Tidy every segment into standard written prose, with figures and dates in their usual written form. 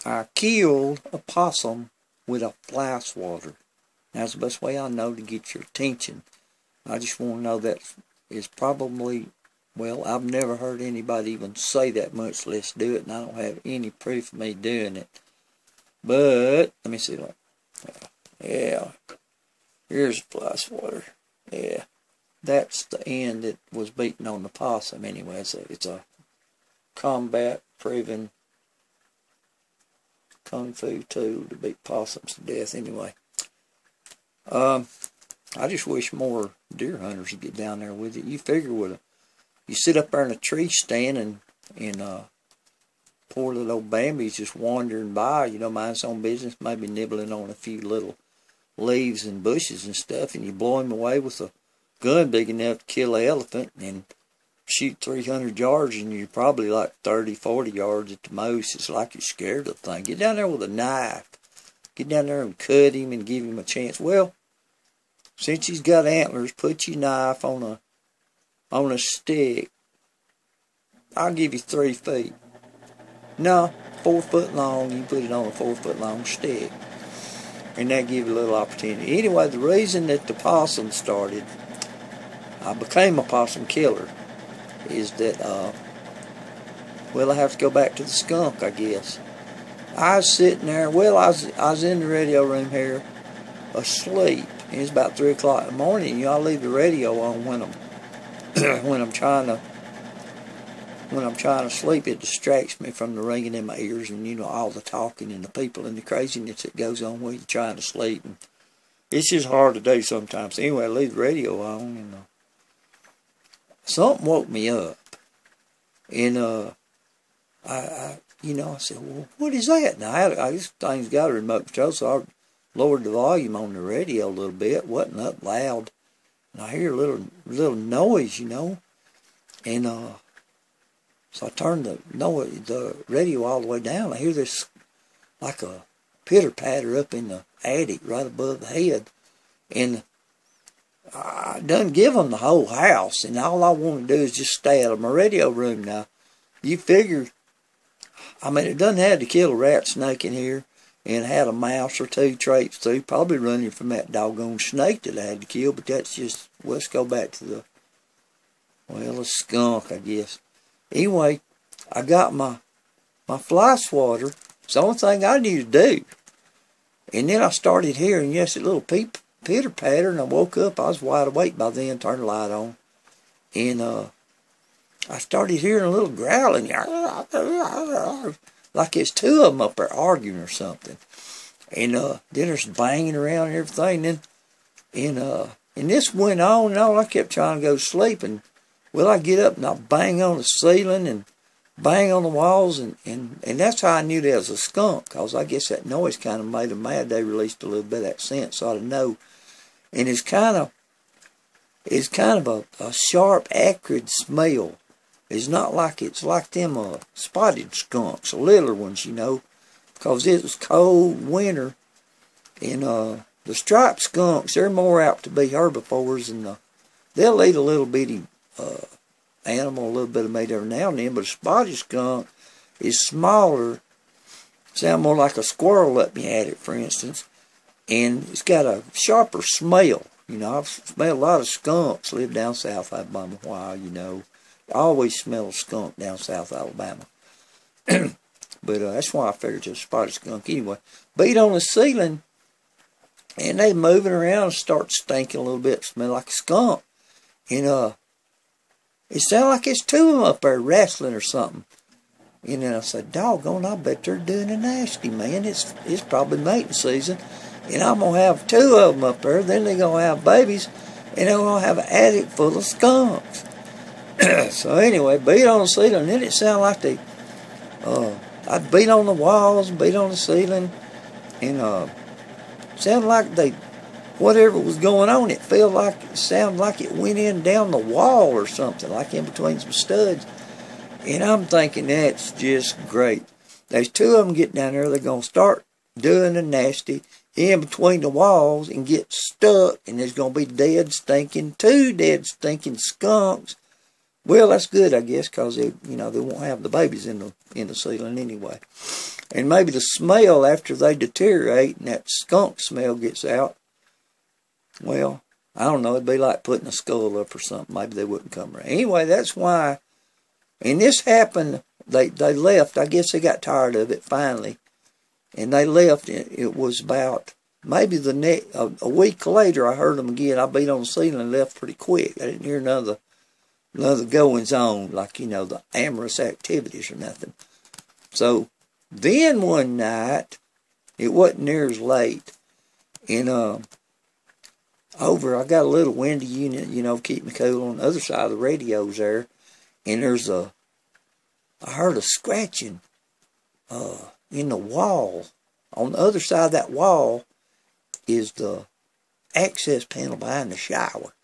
I killed a possum with a FLYswatter. That's the best way I know to get your attention. I just want to know that is probably, well, I've never heard anybody even say that much, let's do it, and I don't have any proof of me doing it. But, let me see, look. Yeah, here's the FLYswatter. Yeah, that's the end that was beaten on the possum anyway. It's a combat-proven kung fu tool to beat possums to death anyway. I just wish more deer hunters would get down there with it. You figure you sit up there in a tree stand and poor little old Bambi's just wandering by, you know, mind his own business, maybe nibbling on a few little leaves and bushes and stuff, and you blow him away with a gun big enough to kill an elephant and shoot 300 yards, and you're probably like 30, 40 yards at the most. It's like you're scared of the thing. Get down there with a knife. Get down there and cut him and give him a chance. Well, since he's got antlers, put your knife on a stick. I'll give you 3 feet. No, 4 foot long. You put it on a 4 foot long stick, and that give you a little opportunity. Anyway, the reason that the possum started, I became a possum killer, is that, well, I have to go back to the skunk, I guess. I was sitting there, well, I was in the radio room here, asleep. It's about 3 o'clock in the morning. You know, I leave the radio on when I'm when I'm trying to sleep. It distracts me from the ringing in my ears and, you know, all the talking and the people and the craziness that goes on when you're trying to sleep. And it's just hard to do sometimes. Anyway, I leave the radio on, and something woke me up, and I said, well, what is that? Now, this thing's got a remote control, so I lowered the volume on the radio a little bit. It wasn't up loud, and I hear a little noise, you know, and so I turned the radio all the way down. I hear this like a pitter-patter up in the attic right above the head, and I done give them the whole house, and all I want to do is just stay out of my radio room. Now, you figure, I mean, it doesn't have to kill a rat snake in here, and had a mouse or two traipse through, probably running from that doggone snake that I had to kill, but that's just, let's go back to a skunk, I guess. Anyway, I got my FLYswatter. It's the only thing I knew to do. And then I started hearing, yes, a little pitter-patter, and I woke up. I was wide awake by then, turned the light on. And I started hearing a little growling, like it's 2 of them up there arguing or something. And then there's banging around and everything. And this went on and on. I kept trying to go to sleep, and well, I get up and I bang on the ceiling and bang on the walls, and that's how I knew there was a skunk, because I guess that noise kind of made them mad. They released a little bit of that scent, so I ought to know. And it's kind of a sharp, acrid smell. It's not like, it's like them spotted skunks, littler ones, you know, because it was cold winter, and the striped skunks, they're more apt to be herbivores, and they'll eat a little bitty animal, a little bit of meat every now and then, but a spotted skunk is smaller, sound more like a squirrel up you had it, for instance, and it's got a sharper smell. You know, I've smelled a lot of skunks, lived down South Alabama a while, you know. I always smell a skunk down South Alabama. But that's why I figured it was a spotted skunk anyway. Beat on the ceiling, and they moving around and start stinking a little bit, smell like a skunk. And it sounded like it's 2 of them up there wrestling or something. And then I said, doggone, I bet they're doing a nasty, man. It's probably mating season. And I'm going to have 2 of them up there. Then they're going to have babies. And they're going to have an attic full of skunks. So anyway, beat on the ceiling. And then it sounded like I'd beat on the walls, beat on the ceiling. And sounded like whatever was going on, it sounded like it went in down the wall or something, like in between some studs. And I'm thinking, that's just great. There's 2 of them getting down there. They're going to start doing the nasty in between the walls and get stuck, and there's going to be 2 dead stinking skunks. Well, that's good, I guess, because they won't have the babies in the ceiling anyway. And maybe the smell after they deteriorate and that skunk smell gets out, well, I don't know, it'd be like putting a skull up or something. Maybe they wouldn't come around. Anyway, that's why, and this happened, they left. I guess they got tired of it finally. And they left. It was about maybe a week later, I heard them again. I beat on the ceiling and left pretty quick. I didn't hear none of the goings on, like, you know, the amorous activities or nothing. So then one night, it wasn't near as late, and I got a little window unit, you know, keep me cool on the other side of the radios there, and I heard a scratching in the wall. On the other side of that wall is the access panel behind the shower.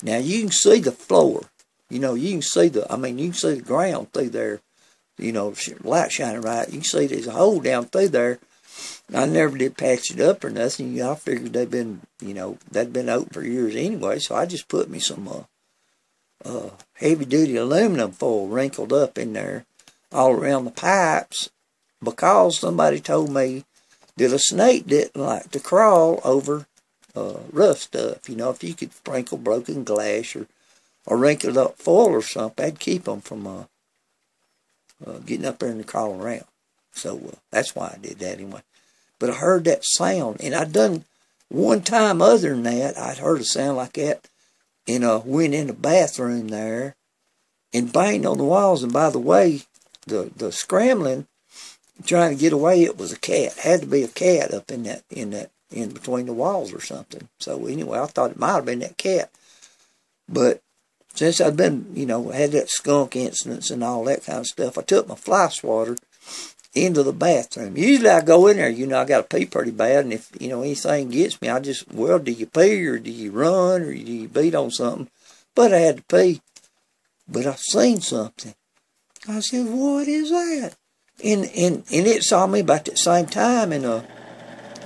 Now you can see the floor. You know, you can see you can see the ground through there. You know, light shining right. You can see there's a hole down through there. I never did patch it up or nothing. You know, I figured they'd been open for years anyway. So I just put me some heavy-duty aluminum foil wrinkled up in there all around the pipes, because somebody told me that a snake didn't like to crawl over rough stuff. You know, if you could sprinkle broken glass or wrinkled up foil or something, that'd keep them from getting up there and crawling around. So that's why I did that anyway. But I heard that sound, and I'd done one time other than that, I'd heard a sound like that, and went in the bathroom there and banged on the walls. And by the way, the scrambling, trying to get away, it was a cat. Had to be a cat up in between the walls or something. So anyway, I thought it might have been that cat. But since I'd been, you know, had that skunk incidents and all that kind of stuff, I took my FLYswatter into the bathroom. Usually I go in there, you know, I got to pee pretty bad, and if, you know, anything gets me, I just, well, do you pee or do you run or do you beat on something? But I had to pee. But I seen something. I said, what is that? And it saw me about the same time, and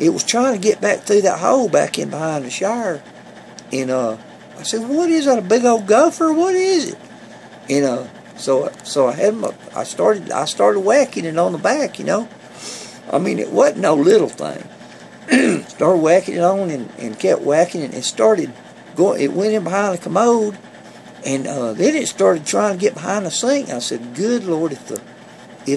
it was trying to get back through that hole back in behind the shower. And I said, what is that, a big old gopher? What is it? And so I started whacking it on the back, you know. I mean, it wasn't no little thing. Started whacking it on and kept whacking it, and started going. It went in behind the commode, and then it started trying to get behind the sink. I said, good Lord, if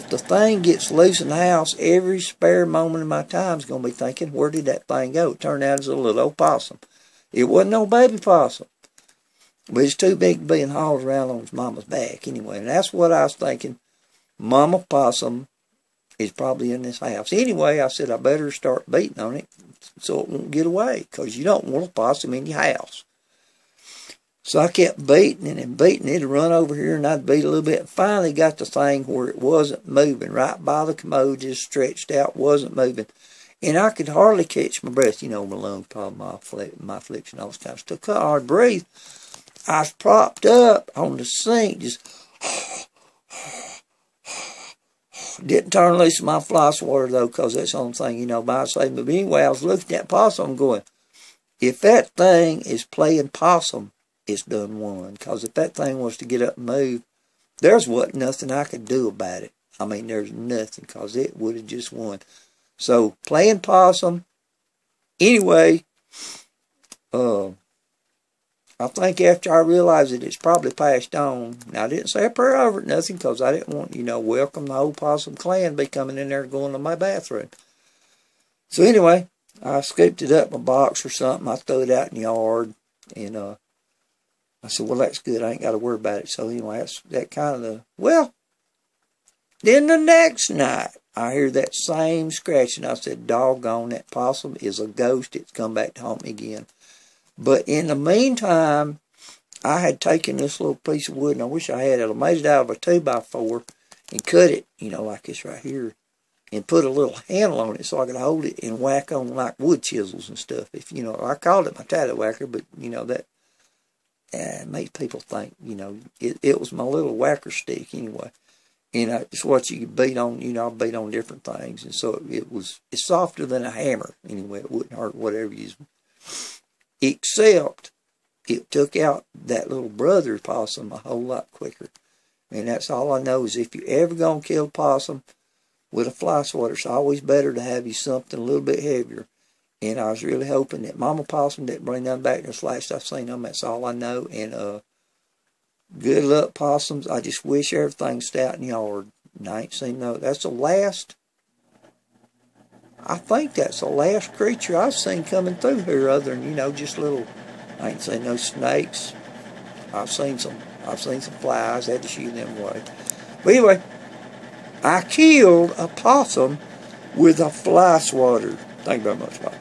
the thing gets loose in the house, every spare moment of my time is going to be thinking, where did that thing go? It turned out it was a little old possum. It wasn't no baby possum. But it's too big to be hauled around on his mama's back anyway. And that's what I was thinking. Mama possum is probably in this house. Anyway, I said I better start beating on it so it won't get away, because you don't want a possum in your house. So I kept beating it and beating it. It'd run over here and I'd beat a little bit. Finally got the thing where it wasn't moving. Right by the commode, just stretched out, wasn't moving. And I could hardly catch my breath. You know, my lungs, probably my affliction, all this kind of stuff. Couldn't hardly breathe. I was propped up on the sink, just didn't turn loose my FLYswatter though, because that's the only thing, you know, by saving. But anyway, I was looking at possum going, if that thing is playing possum, it's done won. Because if that thing was to get up and move, there's nothing I could do about it. I mean, there's nothing, because it would have just won. So, playing possum. Anyway, I think after I realized that it's probably passed on. Now, I didn't say a prayer over it, nothing, because I didn't want, you know, welcome the whole possum clan be coming in there going to my bathroom. So anyway, I scooped it up in a box or something. I threw it out in the yard, and I said, well, that's good. I ain't got to worry about it. So anyway, that's that kind of well, then the next night, I hear that same scratching. I said, doggone, that possum is a ghost. It's come back to haunt me again. But in the meantime, I had taken this little piece of wood, and I wish I had it. I made it out of a 2x4 and cut it, you know, like this right here, and put a little handle on it so I could hold it and whack on like wood chisels and stuff. If you know, I called it my tattle whacker, but you know that makes people think, you know, it was my little whacker stick anyway. And it's what you beat on, you know, I beat on different things, and so it's softer than a hammer anyway. It wouldn't hurt whatever you use. Except it took out that little brother possum a whole lot quicker. And that's all I know is if you ever going to kill a possum, with a fly swatter. It's always better to have you something a little bit heavier. And I was really hoping that Mama Possum didn't bring them back. This last I've seen them, that's all I know. And good luck, possums. I just wish everything stayed out in the yard. And I ain't seen no. That's the last. I think that's the last creature I've seen coming through here, other than, you know, just little. I ain't seen no snakes. I've seen some flies. I had to shoot them away. But anyway, I killed a possum with a FLYswatter. Thank you very much. Bye.